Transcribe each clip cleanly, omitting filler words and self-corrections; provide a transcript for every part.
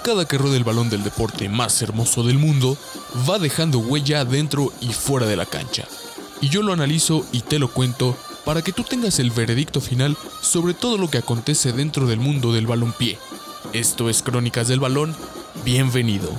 Cada que rueda el balón del deporte más hermoso del mundo, va dejando huella dentro y fuera de la cancha. Y yo lo analizo y te lo cuento para que tú tengas el veredicto final sobre todo lo que acontece dentro del mundo del balompié. Esto es Crónicas del Balón, bienvenido.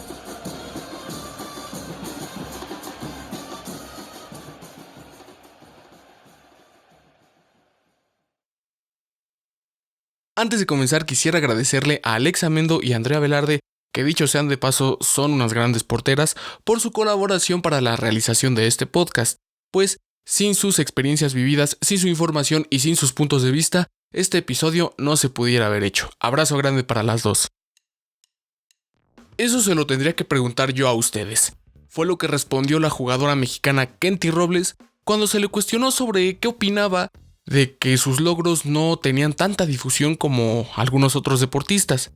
Antes de comenzar quisiera agradecerle a Alexa Mendo y a Andrea Velarde, que dicho sean de paso son unas grandes porteras, por su colaboración para la realización de este podcast, pues sin sus experiencias vividas, sin su información y sin sus puntos de vista, este episodio no se pudiera haber hecho. Abrazo grande para las dos. Eso se lo tendría que preguntar yo a ustedes. Fue lo que respondió la jugadora mexicana Kenty Robles cuando se le cuestionó sobre qué opinaba de que sus logros no tenían tanta difusión como algunos otros deportistas.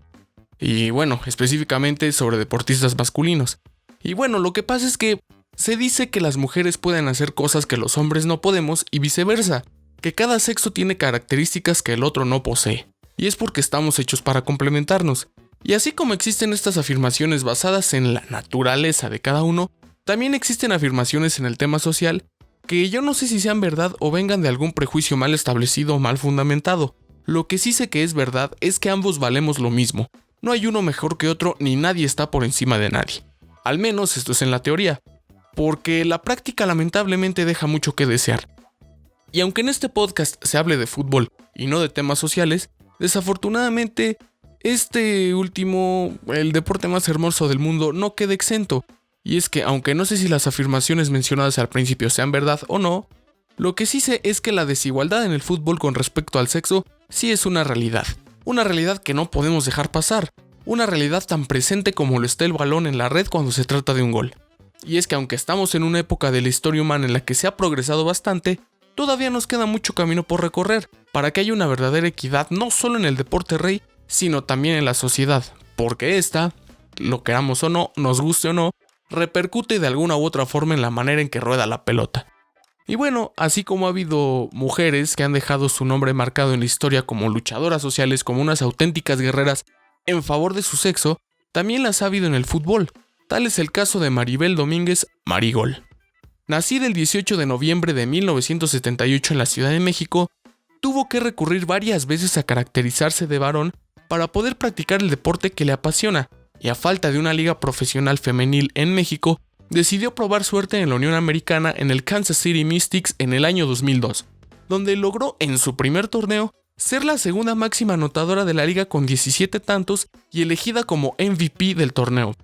Y bueno, específicamente sobre deportistas masculinos. Y bueno, lo que pasa es que se dice que las mujeres pueden hacer cosas que los hombres no podemos y viceversa, que cada sexo tiene características que el otro no posee. Y es porque estamos hechos para complementarnos. Y así como existen estas afirmaciones basadas en la naturaleza de cada uno, también existen afirmaciones en el tema social que yo no sé si sean verdad o vengan de algún prejuicio mal establecido o mal fundamentado. Lo que sí sé que es verdad es que ambos valemos lo mismo. No hay uno mejor que otro ni nadie está por encima de nadie. Al menos esto es en la teoría, porque la práctica lamentablemente deja mucho que desear. Y aunque en este podcast se hable de fútbol y no de temas sociales, desafortunadamente este último, el deporte más hermoso del mundo, no queda exento. Y es que, aunque no sé si las afirmaciones mencionadas al principio sean verdad o no, lo que sí sé es que la desigualdad en el fútbol con respecto al sexo sí es una realidad que no podemos dejar pasar, una realidad tan presente como lo está el balón en la red cuando se trata de un gol. Y es que aunque estamos en una época de la historia humana en la que se ha progresado bastante, todavía nos queda mucho camino por recorrer para que haya una verdadera equidad no solo en el deporte rey, sino también en la sociedad, porque esta, lo queramos o no, nos guste o no, repercute de alguna u otra forma en la manera en que rueda la pelota. Y bueno, así como ha habido mujeres que han dejado su nombre marcado en la historia como luchadoras sociales, como unas auténticas guerreras en favor de su sexo, también las ha habido en el fútbol. Tal es el caso de Maribel Domínguez Marigol. Nacida el 18 de noviembre de 1978 en la Ciudad de México, tuvo que recurrir varias veces a caracterizarse de varón para poder practicar el deporte que le apasiona, y a falta de una liga profesional femenil en México, decidió probar suerte en la Unión Americana en el Kansas City Mystics en el año 2002, donde logró en su primer torneo ser la segunda máxima anotadora de la liga con 17 tantos y elegida como MVP del torneo.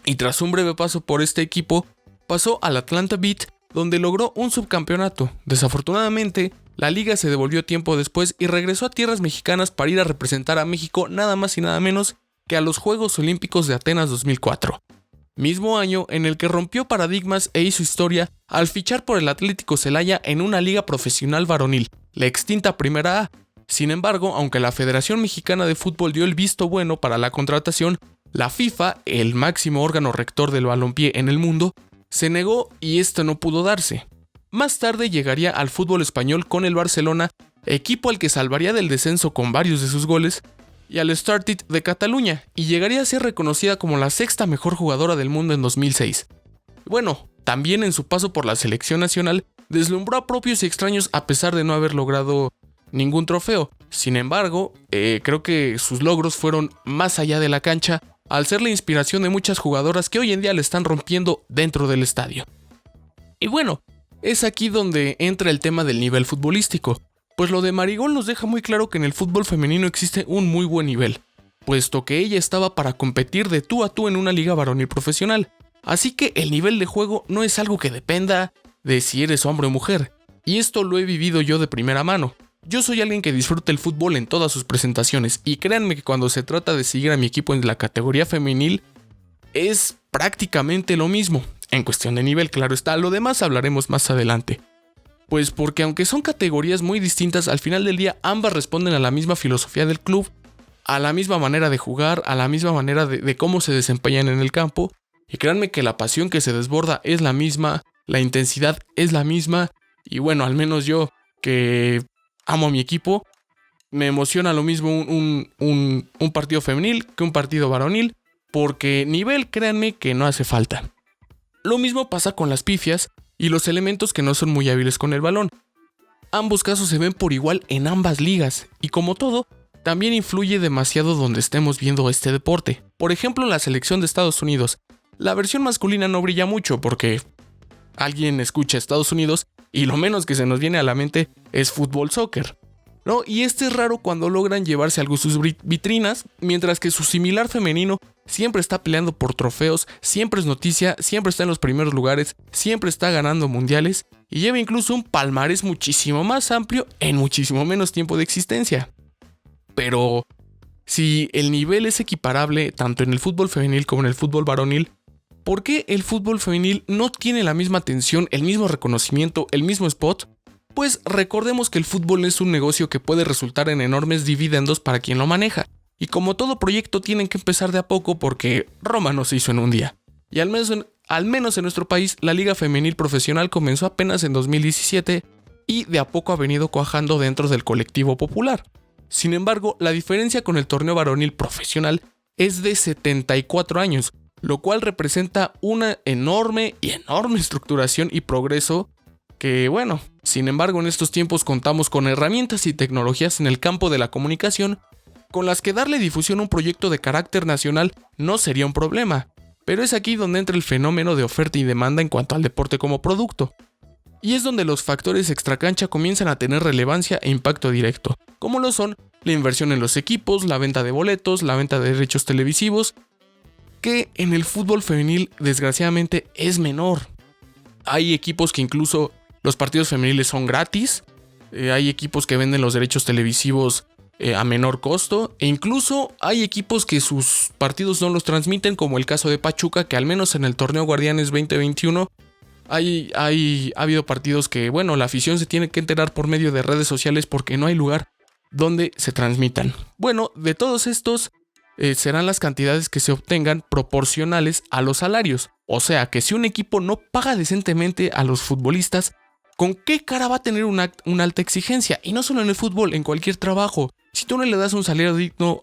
Y tras un breve paso por este equipo, pasó al Atlanta Beat, donde logró un subcampeonato. Desafortunadamente, la liga se devolvió tiempo después y regresó a tierras mexicanas para ir a representar a México nada más y nada menos que a los Juegos Olímpicos de Atenas 2004. Mismo año en el que rompió paradigmas e hizo historia al fichar por el Atlético Celaya en una liga profesional varonil, la extinta Primera A. Sin embargo, aunque la Federación Mexicana de Fútbol dio el visto bueno para la contratación, la FIFA, el máximo órgano rector del balompié en el mundo, se negó y esto no pudo darse. Más tarde llegaría al fútbol español con el Barcelona, equipo al que salvaría del descenso con varios de sus goles, y al Startit de Cataluña, y llegaría a ser reconocida como la sexta mejor jugadora del mundo en 2006. Bueno, también en su paso por la selección nacional, deslumbró a propios y extraños a pesar de no haber logrado ningún trofeo. Sin embargo, creo que sus logros fueron más allá de la cancha, al ser la inspiración de muchas jugadoras que hoy en día le están rompiendo dentro del estadio. Y bueno, es aquí donde entra el tema del nivel futbolístico, pues lo de Marigol nos deja muy claro que en el fútbol femenino existe un muy buen nivel, puesto que ella estaba para competir de tú a tú en una liga varonil profesional. Así que el nivel de juego no es algo que dependa de si eres hombre o mujer, y esto lo he vivido yo de primera mano. Yo soy alguien que disfruta el fútbol en todas sus presentaciones, y créanme que cuando se trata de seguir a mi equipo en la categoría femenil, es prácticamente lo mismo. En cuestión de nivel, claro está, lo demás hablaremos más adelante. Pues porque aunque son categorías muy distintas, al final del día ambas responden a la misma filosofía del club, a la misma manera de jugar, a la misma manera de cómo se desempeñan en el campo. Y créanme que la pasión que se desborda es la misma, la intensidad es la misma. Y bueno, al menos yo, que amo a mi equipo, me emociona lo mismo un partido femenil que un partido varonil. porque nivel, créanme que no hace falta. Lo mismo pasa con las pifias y los elementos que no son muy hábiles con el balón. Ambos casos se ven por igual en ambas ligas, y como todo, también influye demasiado donde estemos viendo este deporte. Por ejemplo, en la selección de Estados Unidos, la versión masculina no brilla mucho porque alguien escucha Estados Unidos y lo menos que se nos viene a la mente es fútbol soccer, ¿no? Y es raro cuando logran llevarse algo sus vitrinas, mientras que su similar femenino siempre está peleando por trofeos, siempre es noticia, siempre está en los primeros lugares, siempre está ganando mundiales y lleva incluso un palmarés muchísimo más amplio en muchísimo menos tiempo de existencia. Pero si el nivel es equiparable tanto en el fútbol femenil como en el fútbol varonil, ¿por qué el fútbol femenil no tiene la misma atención, el mismo reconocimiento, el mismo spot? Pues recordemos que el fútbol es un negocio que puede resultar en enormes dividendos para quien lo maneja. Y como todo proyecto tienen que empezar de a poco porque Roma no se hizo en un día. Y al menos en nuestro país, la liga femenil profesional comenzó apenas en 2017 y de a poco ha venido cuajando dentro del colectivo popular. Sin embargo, la diferencia con el torneo varonil profesional es de 74 años, lo cual representa una enorme estructuración y progreso que, bueno, sin embargo en estos tiempos contamos con herramientas y tecnologías en el campo de la comunicación con las que darle difusión a un proyecto de carácter nacional no sería un problema, pero es aquí donde entra el fenómeno de oferta y demanda en cuanto al deporte como producto. Y es donde los factores extracancha comienzan a tener relevancia e impacto directo, como lo son la inversión en los equipos, la venta de boletos, la venta de derechos televisivos, que en el fútbol femenil desgraciadamente es menor. Hay equipos que incluso los partidos femeniles son gratis, hay equipos que venden los derechos televisivos a menor costo, e incluso hay equipos que sus partidos no los transmiten, como el caso de Pachuca, que al menos en el torneo Guardianes 2021 ha habido partidos que, bueno, la afición se tiene que enterar por medio de redes sociales porque no hay lugar donde se transmitan. Bueno, de todos estos serán las cantidades que se obtengan proporcionales a los salarios. O sea, que si un equipo no paga decentemente a los futbolistas, ¿con qué cara va a tener una alta exigencia? Y no solo en el fútbol, en cualquier trabajo. Si tú no le das un salario digno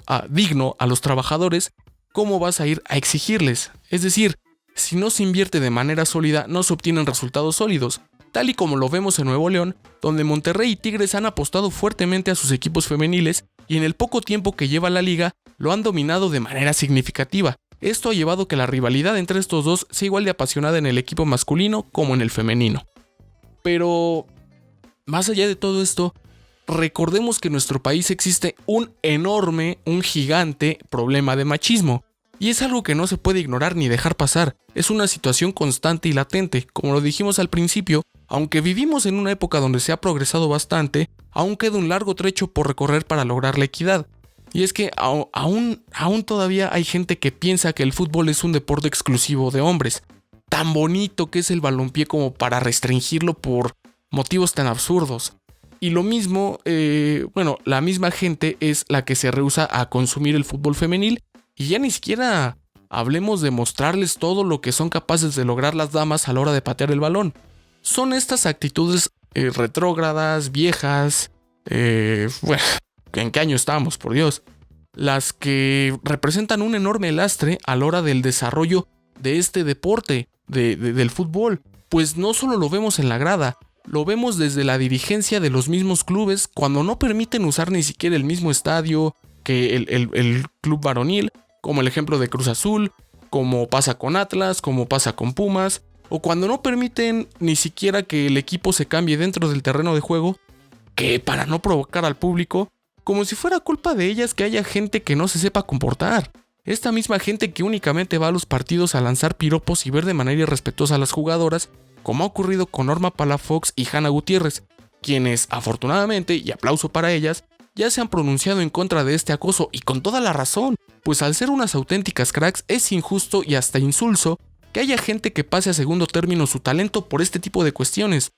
a los trabajadores, ¿cómo vas a ir a exigirles? Es decir, si no se invierte de manera sólida, no se obtienen resultados sólidos, tal y como lo vemos en Nuevo León, donde Monterrey y Tigres han apostado fuertemente a sus equipos femeniles y en el poco tiempo que lleva la liga, lo han dominado de manera significativa. Esto ha llevado a que la rivalidad entre estos dos sea igual de apasionada en el equipo masculino como en el femenino. Pero, más allá de todo esto, recordemos que en nuestro país existe un gigante problema de machismo. Y es algo que no se puede ignorar ni dejar pasar. Es una situación constante y latente. Como lo dijimos al principio, aunque vivimos en una época donde se ha progresado bastante, aún queda un largo trecho por recorrer para lograr la equidad. Y es que aún todavía hay gente que piensa que el fútbol es un deporte exclusivo de hombres. Tan bonito que es el balompié como para restringirlo por motivos tan absurdos. Y lo mismo, la misma gente es la que se rehúsa a consumir el fútbol femenil. Y ya ni siquiera hablemos de mostrarles todo lo que son capaces de lograr las damas a la hora de patear el balón. Son estas actitudes retrógradas, viejas, ¿en qué año estamos, por Dios? Las que representan un enorme lastre a la hora del desarrollo de este deporte, del fútbol. Pues no solo lo vemos en la grada, lo vemos desde la dirigencia de los mismos clubes cuando no permiten usar ni siquiera el mismo estadio que el club varonil, como el ejemplo de Cruz Azul, como pasa con Atlas, como pasa con Pumas, o cuando no permiten ni siquiera que el equipo se cambie dentro del terreno de juego, que para no provocar al público, como si fuera culpa de ellas que haya gente que no se sepa comportar. Esta misma gente que únicamente va a los partidos a lanzar piropos y ver de manera irrespetuosa a las jugadoras, como ha ocurrido con Norma Palafox y Hanna Gutiérrez, quienes, afortunadamente, y aplauso para ellas, ya se han pronunciado en contra de este acoso y con toda la razón, pues al ser unas auténticas cracks es injusto y hasta insulso que haya gente que pase a segundo término su talento por este tipo de cuestiones.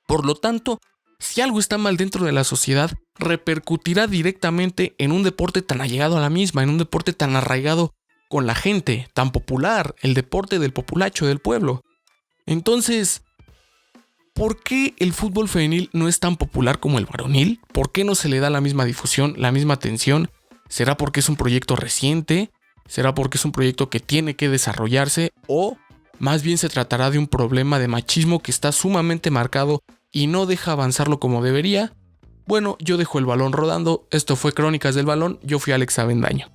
Por lo tanto, si algo está mal dentro de la sociedad, repercutirá directamente en un deporte tan allegado a la misma, en un deporte tan arraigado con la gente, tan popular, el deporte del populacho del pueblo. Entonces, ¿por qué el fútbol femenil no es tan popular como el varonil? ¿Por qué no se le da la misma difusión, la misma atención? ¿Será porque es un proyecto reciente? ¿Será porque es un proyecto que tiene que desarrollarse o más bien se tratará de un problema de machismo que está sumamente marcado y no deja avanzarlo como debería? Bueno, yo dejo el balón rodando. Esto fue Crónicas del Balón. Yo fui Alex Avendaño.